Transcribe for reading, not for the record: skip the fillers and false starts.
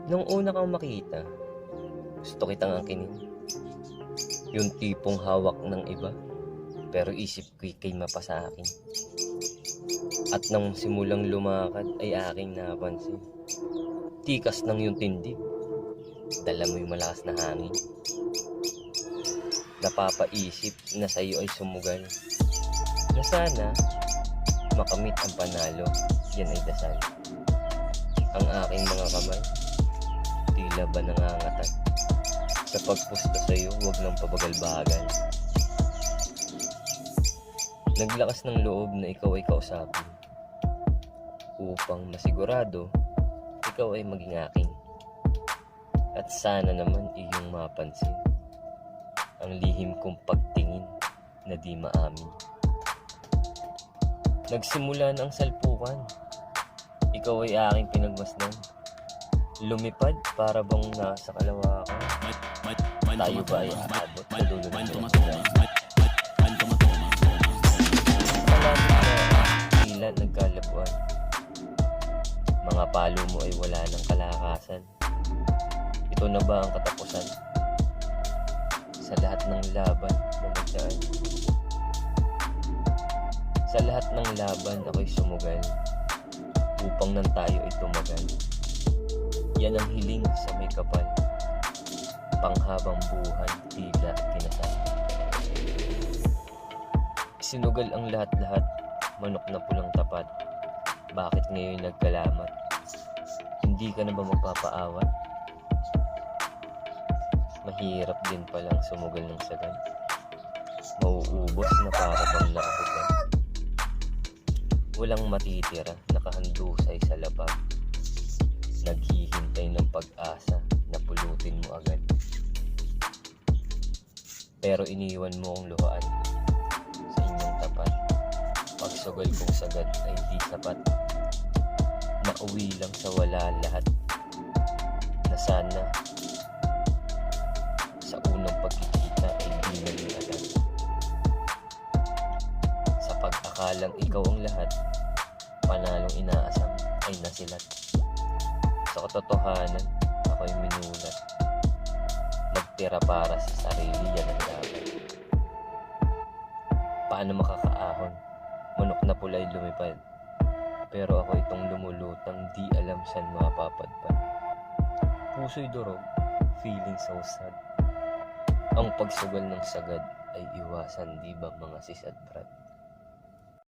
Nung una kang makita, gusto kitang angkinin. Yung tipong hawak ng iba, pero isip ko'y kay mapa sa akin. At nang simulang lumakad ay aking napansin. Tikas ng yung tindig, dala mo yung malakas na hangin. Napapaisip na sa'yo ay sumugal, na sana makamit ang panalo, yan ay dasal. Ang aking mga kamay, tila ba nangangatag? Sa pagpusta sa'yo, huwag nang pabagal-bagal. Naglakas ng loob na ikaw ay kausapin, upang masigurado, ikaw ay maging akin. At sana naman iyong mapansin ang lihim kong pagtingin na di maamin. Nagsimula ng salpukan, ikaw ay aking pinagmasdan. Lumipad para bang nasa kalawakan. Tayo ba ay aabot sa dulo ng pinagmasdan? Tila nagkalabuan. Mga palo mo ay wala ng kalakasan. Ito na ba ang katapusan sa lahat ng laban na nagdaan? Sa lahat ng laban ako'y sumugal upang nang tayo ay tumagal. Yan ang hiling sa may kapal, panghabang buhay tila kinasal. Sinugal ang lahat-lahat, manok na pulang tapat. Bakit ngayon nagkalamat? Hindi ka na ba magpapaawat? Mahirap din palang sumugal ng sagad. Mauubos na para bang nakahugan. Walang matitira, nakahandusay sa labag. Naghihintay ng pag-asa na pulutin mo agad. Pero iniwan mo ang luhaan sa inyong tapat. Pagsugal kong sagad ay di sapat. Nauwi lang sa wala lahat. Na sana sa unang pagkikita ay di naging agad. Sa pag-akalang ikaw ang lahat, panalong inaasam ay nasilat. Sa katotohanan, ako'y minulat. Magtira para sa sarili, yan ang dapat. Paano makakaahon? Manok na pula'y lumipad. Pero ako itong lumulutang di alam saan mapapadpad. Puso'y durog, feeling so sad. Ang pagsugal ng sagad ay iwasan, di ba mga sis at brat?